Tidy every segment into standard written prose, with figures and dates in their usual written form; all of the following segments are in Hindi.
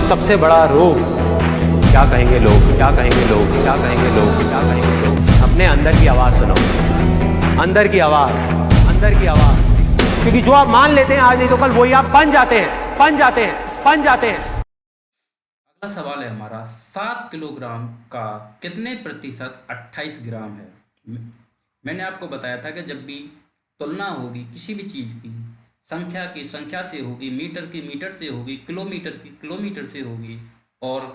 सबसे बड़ा रोग। क्या कहेंगे लोग, क्या कहेंगे लोग, क्या कहेंगे लोग, क्या कहेंगे लोग। अपने अंदर की आवाज सुनो, अंदर की आवाज, अंदर की आवाज। क्योंकि जो आप मान लेते हैं आज नहीं तो कल वही आप बन जाते हैं, बन जाते हैं, बन जाते हैं। अगला सवाल है हमारा, 7 किलोग्राम का कितने प्रतिशत 28 ग्राम है। मैंने आपको बताया था कि जब भी तुलना होगी किसी भी चीज़ की, संख्या की संख्या से होगी, मीटर की मीटर से होगी, किलोमीटर की किलोमीटर से होगी, और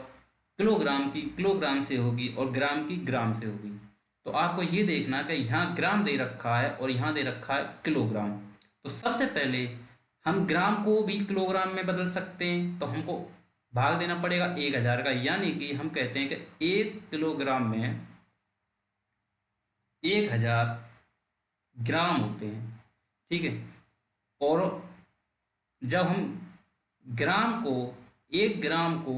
किलोग्राम की किलोग्राम से होगी, और ग्राम की ग्राम से होगी। तो आपको ये देखना कि यहाँ ग्राम दे रखा है और यहाँ दे रखा है किलोग्राम। तो सबसे पहले हम ग्राम को भी किलोग्राम में बदल सकते हैं, तो हमको भाग देना पड़ेगा 1000 का, यानी कि हम कहते हैं कि 1 किलोग्राम में 1000 ग्राम होते हैं। ठीक है। और जब हम ग्राम को 1 ग्राम को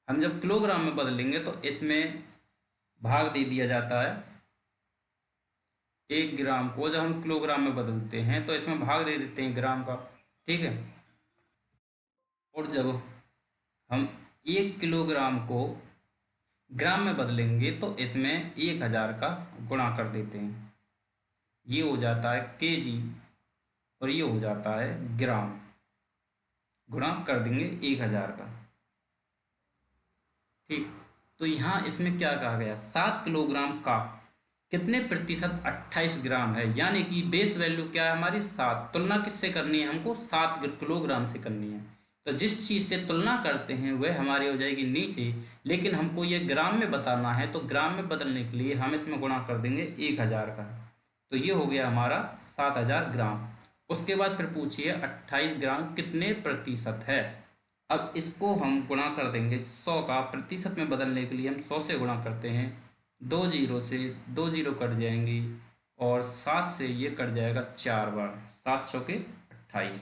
हम जब किलोग्राम में बदलेंगे तो इसमें भाग दे दिया जाता है। 1 ग्राम को जब हम किलोग्राम में बदलते हैं तो इसमें भाग दे देते हैं ग्राम का। ठीक है। और जब हम 1 किलोग्राम को ग्राम में बदलेंगे तो इसमें 1000 का गुणा कर देते हैं। ये हो जाता है केजी और ये हो जाता है ग्राम। गुणा कर देंगे 1000 का। ठीक। तो यहाँ इसमें क्या कहा गया, 7 किलोग्राम का कितने प्रतिशत 28 ग्राम है, यानी कि बेस वैल्यू क्या है हमारी 7। तुलना किससे करनी है हमको, 7 किलोग्राम से करनी है। तो जिस चीज़ से तुलना करते हैं वह हमारी हो जाएगी नीचे, लेकिन हमको ये ग्राम में बताना है तो ग्राम में बदलने के लिए हम इसमें गुणा कर देंगे 1000 का। तो ये हो गया हमारा 7000 ग्राम। उसके बाद फिर पूछिए 28 ग्राम कितने प्रतिशत है। अब इसको हम गुणा कर देंगे 100 का, प्रतिशत में बदलने के लिए हम 100 से गुणा करते हैं। 2 जीरो से 2 जीरो कट जाएंगी और 7 से ये कट जाएगा 4 बार, 7 चौके 28।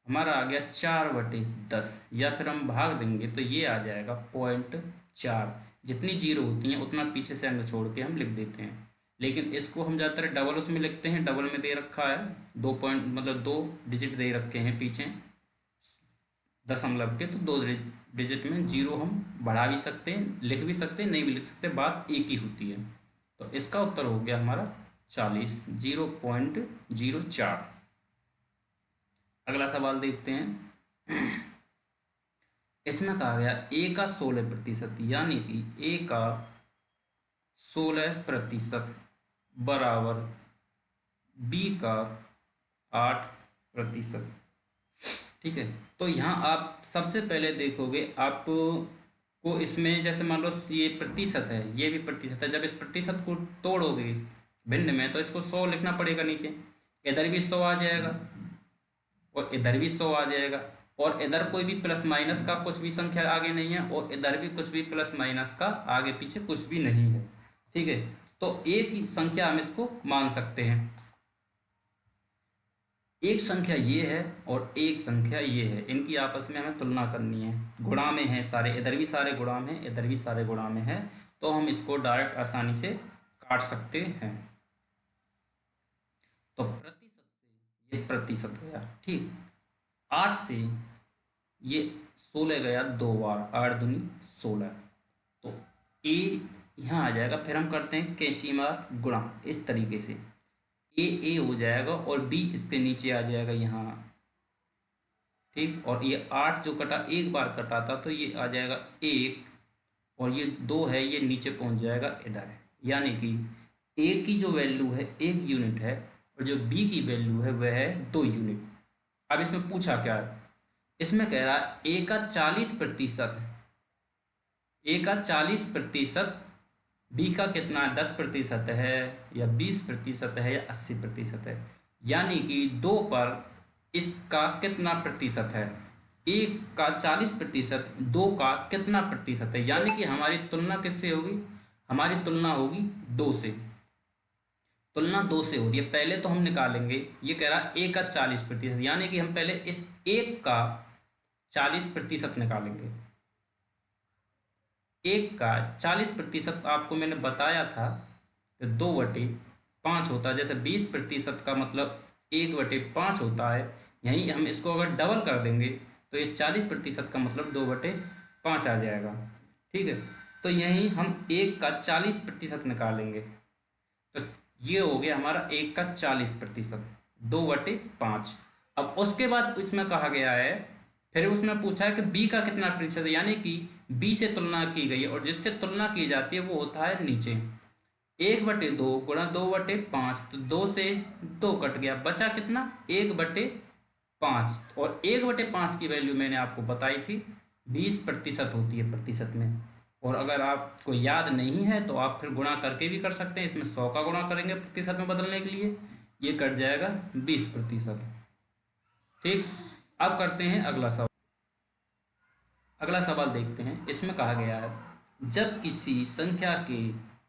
हमारा आ गया 4/10, या फिर हम भाग देंगे तो ये आ जाएगा 0.4। जितनी जीरो होती हैं उतना पीछे से अंक छोड़ के हम लिख देते हैं, लेकिन इसको हम ज़्यादातर डबल उसमें लिखते हैं। डबल में दे रखा है 2 पॉइंट, मतलब 2 डिजिट दे रखे हैं पीछे दशमलव के, तो 2 डिजिट में जीरो हम बढ़ा भी सकते हैं, लिख भी सकते हैं, नहीं भी लिख सकते, बात एक ही होती है। तो इसका उत्तर हो गया हमारा 40, 0.04। अगला सवाल देखते हैं। इसमें कहा गया ए का 16%, यानी कि ए का 16% बराबर बी का 8%। ठीक है। तो यहाँ आप सबसे पहले देखोगे, आपको इसमें जैसे मान लो ये प्रतिशत है, ये भी प्रतिशत है। जब इस प्रतिशत को तोड़ोगे भिन्न में तो इसको 100 लिखना पड़ेगा नीचे। इधर भी 100 आ जाएगा और इधर भी 100 आ जाएगा, और इधर कोई भी प्लस माइनस का कुछ भी संख्या आगे नहीं है, और इधर भी कुछ भी प्लस माइनस का आगे पीछे कुछ भी नहीं है। ठीक है। तो एक ही संख्या हम इसको मान सकते हैं। एक संख्या ये है और एक संख्या ये है, इनकी आपस में हमें तुलना करनी है। गुणा में है सारे, इधर भी सारे गुणा में, इधर भी सारे गुणा में है, तो हम इसको डायरेक्ट आसानी से काट सकते हैं। तो प्रतिशत से ये प्रतिशत गया, ठीक। 8 से ये 16 गया 2 बार, 8 दूनी 16। तो ए यहाँ आ जाएगा, फिर हम करते हैं कैंची मार गुणा, इस तरीके से ए हो जाएगा और बी इसके नीचे आ जाएगा यहाँ। ठीक। और ये 8 जो कटा, एक बार कटा था तो ये आ जाएगा 1, और ये 2 है, ये नीचे पहुँच जाएगा इधर। यानी कि ए की जो वैल्यू है 1 यूनिट है, और जो बी की वैल्यू है वह है 2 यूनिट। अब इसमें पूछा क्या है, इसमें कह रहा है ए का 40%, ए का 40%, बी का कितना 10% है, या 20% है, या 80% है। यानी कि 2 पर इसका कितना प्रतिशत है, एक का 40%, 2 का कितना प्रतिशत है। यानी कि हमारी तुलना किससे होगी, हमारी तुलना होगी 2 से। तुलना 2 से हो रही है, पहले तो हम निकालेंगे, ये कह रहा है ए का 40%, यानी कि हम पहले इस एक का 40% निकालेंगे। एक का 40% आपको मैंने बताया था 2/5 होता है। जैसे 20% का मतलब 1/5 होता है। यहीं हम इसको अगर डबल कर देंगे तो ये 40% का मतलब 2/5 आ जाएगा। ठीक है, तो यहीं हम 1 का 40% निकालेंगे, तो ये हो गया हमारा 1 का 40%, 2/5। अब उसके बाद इसमें कहा गया है, फिर उसमें पूछा है कि बी का कितना प्रतिशत है, यानी कि बी से तुलना की गई है और जिससे तुलना की जाती है वो होता है नीचे 1/2 गुणा 2/5, तो 2 से 2 कट गया, बचा कितना 1/5, और 1/5 की वैल्यू मैंने आपको बताई थी 20% होती है प्रतिशत में। और अगर आपको याद नहीं है तो आप फिर गुणा करके भी कर सकते हैं, इसमें 100 का गुणा करेंगे प्रतिशत में बदलने के लिए, ये कट जाएगा 20%। ठीक, अब करते हैं अगला सवाल। अगला सवाल देखते हैं, इसमें कहा गया है जब किसी संख्या के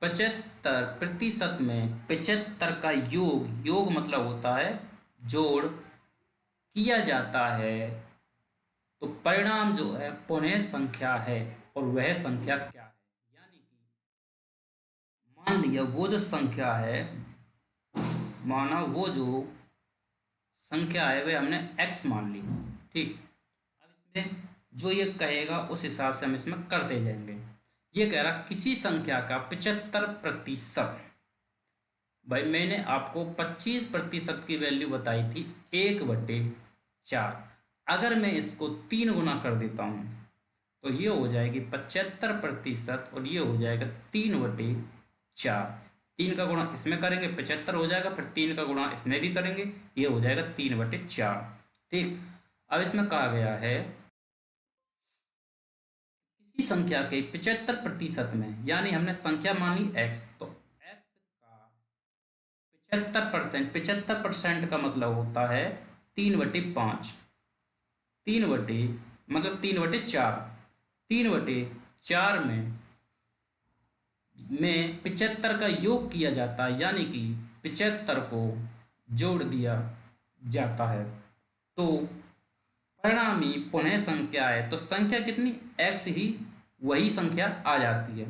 75% में 75 का योग, योग मतलब होता है जोड़, किया जाता है तो परिणाम जो है पुनः संख्या है, और वह संख्या क्या है। यानी कि मान लिया वो जो संख्या है, माना वो जो संख्या है वह हमने x मान ली। ठीक, अब इसमें जो ये कहेगा उस हिसाब से हम इसमें करते जाएंगे। ये कह रहा किसी संख्या का 75%, भाई मैंने आपको 25% की वैल्यू बताई थी 1/4, अगर मैं इसको 3 गुना कर देता हूँ तो ये हो जाएगी 75% और ये हो जाएगा 3/4। 3 का गुणा इसमें करेंगे 75 हो जाएगा, फिर 3 का गुणा इसमें भी करेंगे, ये हो जाएगा 3/4। ठीक, अब इसमें कहा गया है किसी संख्या के 75% में, यानी हमने संख्या मानी x, तो x का 75% का मतलब होता है 3/5, 3 मतलब 3/4, 3/4 में 75 का योग किया जाता है, यानी कि 75 को जोड़ दिया जाता है तो परिणामी पुनः संख्या है, तो संख्या कितनी x ही वही संख्या आ जाती है।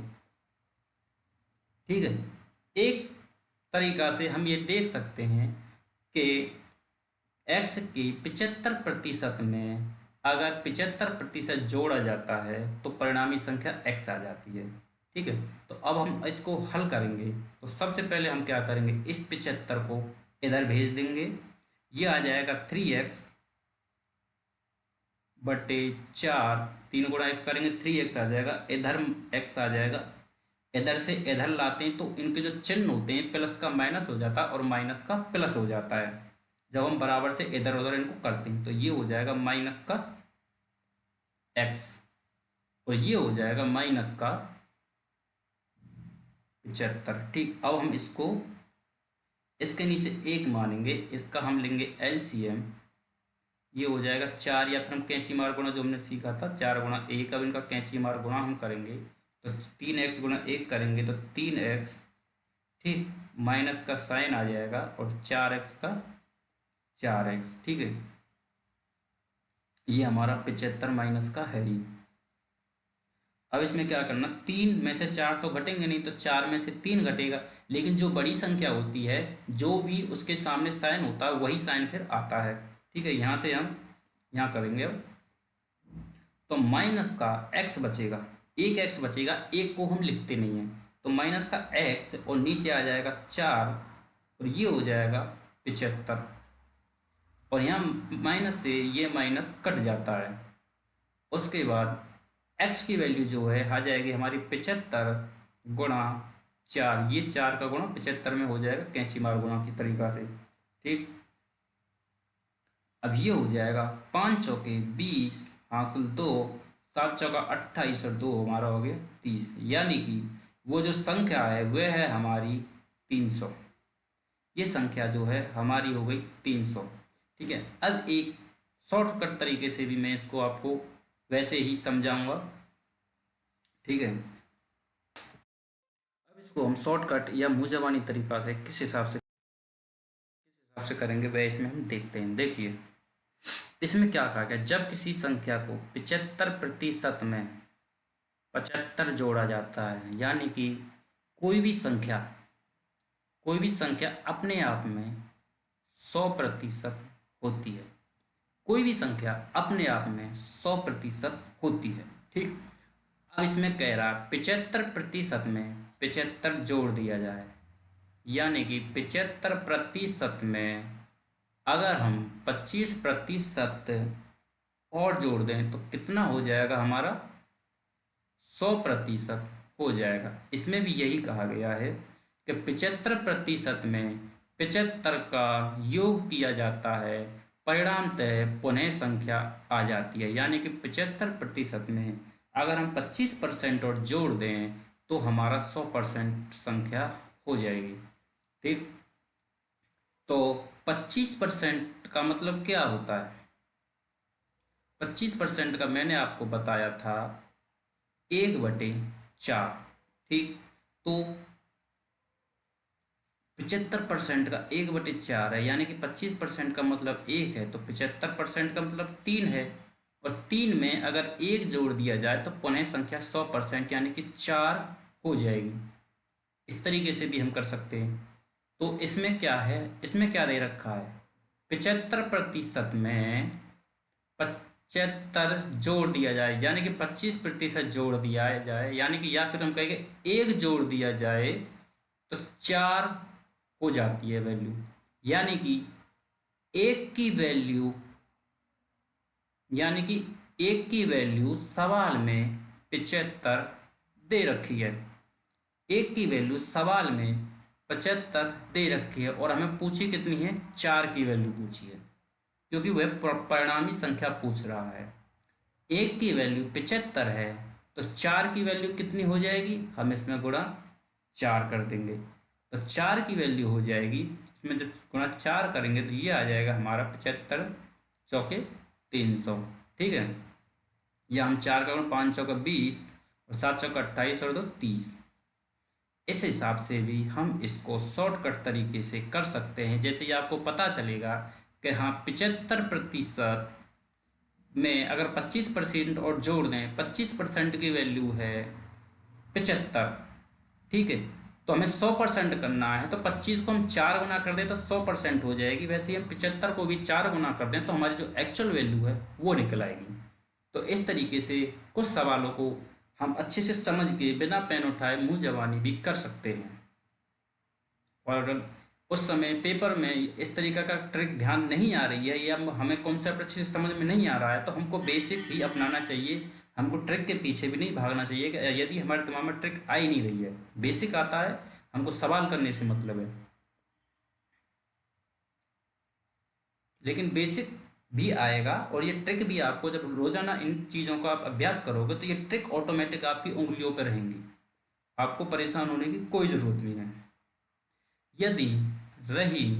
ठीक है, एक तरीका से हम ये देख सकते हैं कि x के 75% में अगर 75% जोड़ा जाता है तो परिणामी संख्या x आ जाती है। ठीक है, तो अब हम इसको हल करेंगे, तो सबसे पहले हम क्या करेंगे, इस 75 को इधर भेज देंगे, ये आ जाएगा 3x बटे 4, 3 गुणा x करेंगे 3x आ जाएगा, इधर x आ जाएगा, इधर से इधर लाते हैं तो इनके जो चिन्ह होते हैं प्लस का माइनस हो जाता है और माइनस का प्लस हो जाता है, जब हम बराबर से इधर उधर इनको करते हैं तो ये हो जाएगा माइनस का x और ये हो जाएगा माइनस का 75। ठीक, अब हम इसको इसके नीचे 1 मानेंगे, इसका हम लेंगे LCM, ये हो जाएगा 4, या फिर हम कैंची मार गुणा जो हमने सीखा था 4 गुणा 1, अब इनका कैंची मार गुणा हम करेंगे तो 3x गुणा 1 करेंगे तो 3x। ठीक, माइनस का साइन आ जाएगा और 4x का 4x। ठीक है, ये हमारा 75 माइनस का है ही। अब इसमें क्या करना, 3 में से 4 तो घटेंगे नहीं, तो 4 में से 3 घटेगा, लेकिन जो बड़ी संख्या होती है जो भी उसके सामने साइन होता है वही साइन फिर आता है। ठीक है, यहाँ से हम यहाँ करेंगे अब, तो माइनस का x बचेगा, एक x बचेगा, एक को हम लिखते नहीं हैं, तो माइनस का x और नीचे आ जाएगा 4 और ये हो जाएगा 75, और यहाँ माइनस से ये माइनस कट जाता है। उसके बाद x की वैल्यू जो है आ जाएगी हमारी 75 गुणा 4, ये 4 का गुणा 75 में हो जाएगा कैंची मार गुणा की तरीका से। ठीक, अब ये हो जाएगा 5 चौके 20 हासिल 2, 7 चौका 28 और 2 हमारा हो गया 30, यानी कि वो जो संख्या है वह है हमारी 300। ये संख्या जो है हमारी हो गई 300। ठीक है, अब एक शॉर्टकट तरीके से भी मैं इसको आपको वैसे ही समझाऊंगा। ठीक है, अब इसको हम शॉर्टकट या मुँह ज़बानी तरीका से किस हिसाब से करेंगे वह इसमें हम देखते हैं। देखिए इसमें क्या कहा गया, जब किसी संख्या को 75% में 75 जोड़ा जाता है, यानी कि कोई भी संख्या अपने आप में 100% होती है, कोई भी संख्या अपने आप में 100% होती है। ठीक, अब इसमें कह रहा 75% में 75 जोड़ दिया जाए, यानी कि 75% में अगर हम 25% और जोड़ दें तो कितना हो जाएगा हमारा, 100% हो जाएगा। इसमें भी यही कहा गया है कि 75% में 75 का योग किया जाता है, परिणामतः पुनः संख्या आ जाती है, यानी कि 75% में अगर हम 25% और जोड़ दें तो हमारा 100% संख्या हो जाएगी। ठीक, तो 25% का मतलब क्या होता है? 25% का मैंने आपको बताया था 1/4। ठीक, तो 75% का 1/4 है, यानी कि 25% का मतलब 1 है, तो 75% का मतलब 3 है, और 3 में अगर 1 जोड़ दिया जाए तो पुनः संख्या 100% यानी कि 4 हो जाएगी। इस तरीके से भी हम कर सकते हैं। तो इसमें क्या है, इसमें क्या दे रखा है, 75% में 75 जोड़ दिया जाए, यानी कि 25% जोड़ दिया जाए, यानी कि या फिर हम कहेंगे 1 जोड़ दिया जाए तो 4 हो जाती है वैल्यू, यानी कि एक की वैल्यू, यानी कि एक की वैल्यू सवाल में 75 दे रखी है। एक की वैल्यू सवाल में 75 दे रखी है और हमें पूछी कितनी है, 4 की वैल्यू पूछी है, क्योंकि वह परिणामी संख्या पूछ रहा है। एक की वैल्यू 75 है तो 4 की वैल्यू कितनी हो जाएगी, हम इसमें गुणा 4 कर देंगे तो 4 की वैल्यू हो जाएगी, इसमें जब गुणा 4 करेंगे तो ये आ जाएगा हमारा 75 चौके 300। ठीक है, या हम 4 का गुणा 5 चौका 20 और 7 चौका 28 और 2 30। इस हिसाब से भी हम इसको शॉर्टकट तरीके से कर सकते हैं। जैसे ही आपको पता चलेगा कि हाँ 75% में अगर 25% और जोड़ दें, 25% की वैल्यू है 75। ठीक है, तो हमें 100% करना है, तो 25 को हम 4 गुना कर दें तो 100% हो जाएगी। वैसे ही हम 75 को भी 4 गुना कर दें तो हमारी जो एक्चुअल वैल्यू है वो निकल आएगी। तो इस तरीके से कुछ सवालों को हम अच्छे से समझ के बिना पेन उठाए मुंह जबानी भी कर सकते हैं। और अगर उस समय पेपर में इस तरीका का ट्रिक ध्यान नहीं आ रही है या हमें कॉन्सेप्ट अच्छे से समझ में नहीं आ रहा है तो हमको बेसिक ही अपनाना चाहिए, हमको ट्रिक के पीछे भी नहीं भागना चाहिए। कि यदि हमारे दिमाग में ट्रिक आ ही नहीं रही है, बेसिक आता है, हमको सवाल करने से मतलब है, लेकिन बेसिक भी आएगा और ये ट्रिक भी आपको जब रोजाना इन चीज़ों का आप अभ्यास करोगे तो ये ट्रिक ऑटोमेटिक आपकी उंगलियों पर रहेंगी, आपको परेशान होने की कोई ज़रूरत नहीं है। यदि रहीम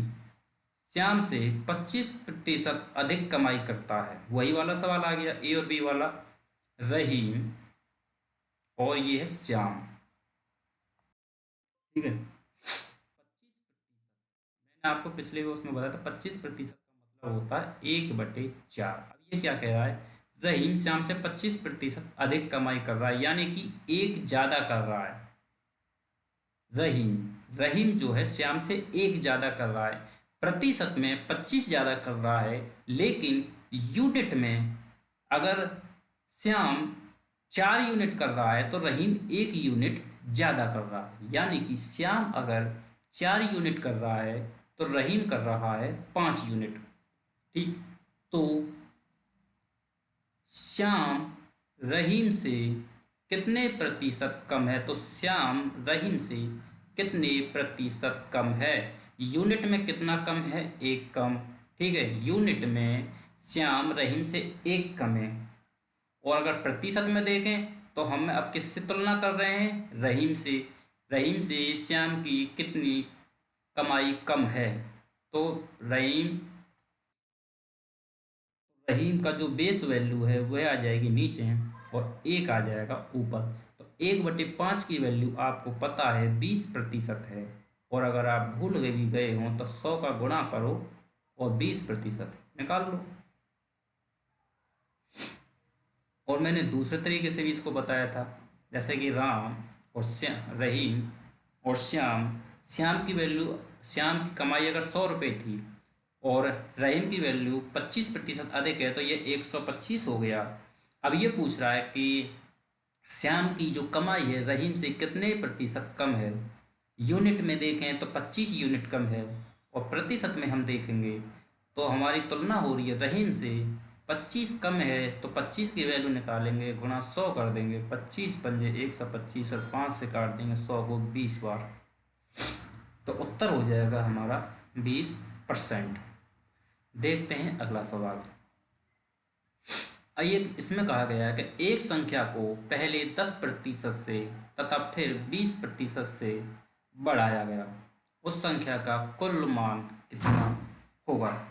श्याम से 25% अधिक कमाई करता है, वही वाला सवाल आ गया, ए और बी वाला, रहीम और ये है श्याम। ठीक है, 25%, मैंने आपको पिछले भी उसमें बताया था 25% का मतलब होता है 1/4। अब ये क्या कह रहा है, रहीम श्याम से 25% अधिक कमाई कर रहा है, यानी कि एक ज़्यादा कर रहा है। रहीम रहीम जो है श्याम से एक ज़्यादा कर रहा है, प्रतिशत में 25 ज़्यादा कर रहा है, लेकिन यूनिट में अगर श्याम 4 यूनिट कर रहा है तो रहीम 1 यूनिट ज़्यादा कर रहा है, यानी कि श्याम अगर 4 यूनिट कर रहा है तो रहीम कर रहा है 5 यूनिट। ठीक, तो श्याम रहीम से कितने प्रतिशत कम है, तो श्याम रहीम से कितने प्रतिशत कम है, यूनिट में कितना कम है, 1 कम। ठीक है, यूनिट में श्याम रहीम से 1 कम है। और अगर प्रतिशत में देखें तो हम अब किससे तुलना कर रहे हैं, रहीम से श्याम की कितनी कमाई कम है, तो रहीम का जो बेस वैल्यू है वह आ जाएगी नीचे और 1 आ जाएगा ऊपर। तो 1/5 की वैल्यू आपको पता है 20% है, और अगर आप भूल भी गए हों तो 100 का गुणा करो और 20% निकाल लो। और मैंने दूसरे तरीके से भी इसको बताया था, जैसे कि रहीम और श्याम की वैल्यू, श्याम की कमाई अगर 100 रुपये थी और रहीम की वैल्यू 25% अधिक है, तो ये 125 हो गया। अब ये पूछ रहा है कि श्याम की जो कमाई है रहीम से कितने प्रतिशत कम है। यूनिट में देखें तो 25 यूनिट कम है, और प्रतिशत में हम देखेंगे तो हमारी तुलना हो रही है रहीम से 25 कम है, तो 25 की वैल्यू निकालेंगे, गुणा 100 कर देंगे, 25 पंजे 125 और 5 से काट देंगे 100 को 20 बार, तो उत्तर हो जाएगा हमारा 20%। देखते हैं अगला सवाल। आइए, इसमें कहा गया है कि एक संख्या को पहले 10% से तथा फिर 20% से बढ़ाया गया, उस संख्या का कुल मान कितना होगा।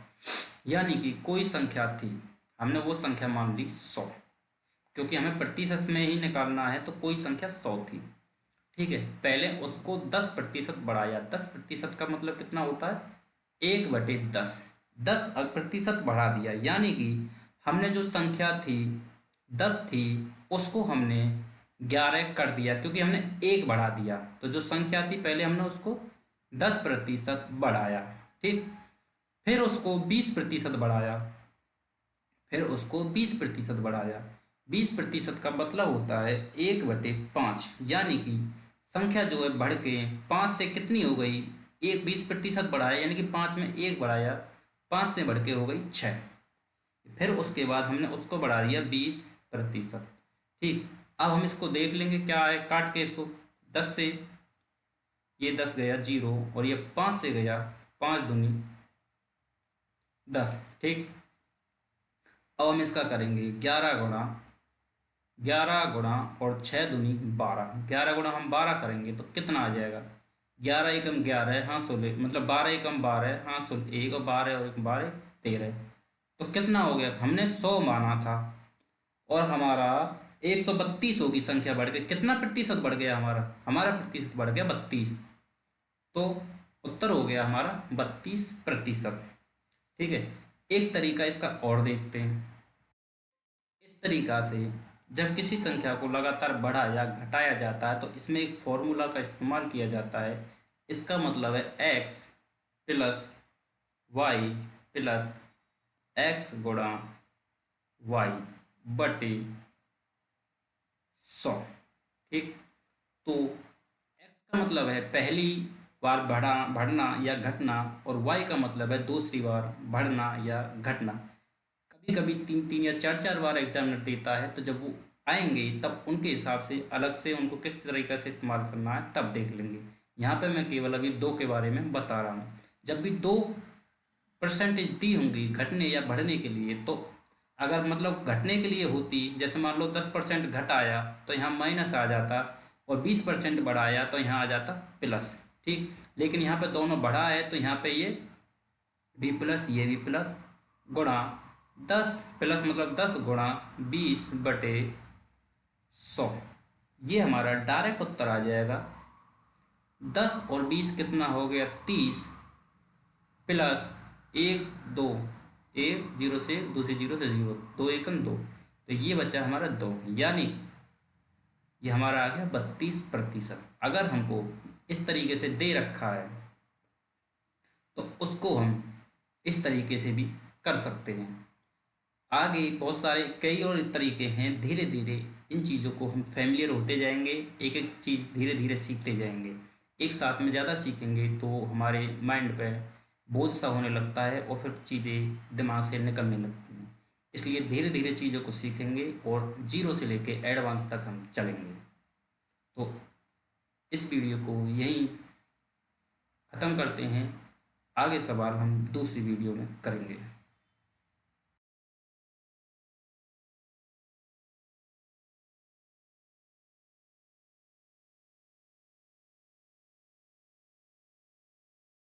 यानी कि कोई संख्या थी, हमने वो संख्या मान ली 100, क्योंकि हमें प्रतिशत में ही निकालना है, तो कोई संख्या 100 थी। ठीक है, पहले उसको 10% बढ़ाया। 10% का मतलब कितना होता है, 1/10। 10% बढ़ा दिया, यानी कि हमने जो संख्या थी 10 थी, उसको हमने 11 कर दिया, क्योंकि हमने 1 बढ़ा दिया। तो जो संख्या थी पहले हमने उसको 10% बढ़ाया। ठीक, फिर उसको 20% बढ़ाया, फिर उसको 20% बढ़ाया। 20% का मतलब होता है 1/5, यानी कि संख्या जो है बढ़ के 5 से कितनी हो गई, एक 20% बढ़ाया, यानी कि 5 में 1 बढ़ाया, 5 से बढ़ के हो गई 6। फिर उसके बाद हमने उसको बढ़ा दिया 20%। ठीक, अब हम इसको देख लेंगे क्या है, काट के इसको 10 से, ये 10 गया 0, और ये 5 से गया 5 दूनी 10। ठीक, अब हम इसका करेंगे 11 गुणा और 6 दूनी 12। 11 गुणा हम 12 करेंगे तो कितना आ जाएगा, 11 एकम 11, हाँ 16, मतलब 12 एकम 12, हाँ 1 और 12 और 1 12 13। तो कितना हो गया, हमने 100 माना था और हमारा 132 होगी संख्या बढ़ के, कितना प्रतिशत बढ़ गया हमारा, हमारा प्रतिशत बढ़ गया 32। तो उत्तर हो गया हमारा 32%। ठीक है, एक तरीका इसका और देखते हैं। इस तरीका से जब किसी संख्या को लगातार बढ़ा या घटाया जाता है, तो इसमें एक फॉर्मूला का इस्तेमाल किया जाता है। इसका मतलब है x plus y plus x गुणा वाई बटे 100। ठीक, तो x का मतलब है पहली बार बढ़ना या घटना, और y का मतलब है दूसरी बार बढ़ना या घटना। कभी कभी 3 या 4 बार एग्जामिनर देता है, तो जब वो आएंगे तब उनके हिसाब से अलग से उनको किस तरीके से इस्तेमाल करना है तब देख लेंगे। यहाँ पे मैं केवल अभी 2 के बारे में बता रहा हूँ। जब भी 2% दी होंगी घटने या बढ़ने के लिए, तो अगर मतलब घटने के लिए होती, जैसे मान लो 10% घटाया तो यहाँ माइनस आ जाता, और 20% बढ़ाया तो यहाँ आ जाता प्लस। ठीक, लेकिन यहाँ पे दोनों बढ़ा है, तो यहाँ पे ये भी प्लस, ये भी प्लस, गुणा 10 प्लस मतलब 10 गुणा 20/100। ये हमारा डायरेक्ट उत्तर आ जाएगा। 10 और 20 कितना हो गया, 30, प्लस 1 2, 1 0 से 2 से 0 से 0, 2 एकम 2, तो ये बचा हमारा 2, यानी ये हमारा आ गया 32%। अगर हमको इस तरीके से दे रखा है तो उसको हम इस तरीके से भी कर सकते हैं। आगे बहुत सारे कई और तरीके हैं, धीरे धीरे इन चीज़ों को हम फैमिलियर होते जाएंगे, एक एक चीज़ धीरे धीरे सीखते जाएंगे। एक साथ में ज़्यादा सीखेंगे तो हमारे माइंड पे बोझ सा होने लगता है, और फिर चीज़ें दिमाग से निकलने लगती हैं। इसलिए धीरे धीरे चीज़ों को सीखेंगे और 0 से लेके एडवांस तक हम चलेंगे। तो इस वीडियो को यहीं ख़त्म करते हैं, आगे सवाल हम दूसरी वीडियो में करेंगे।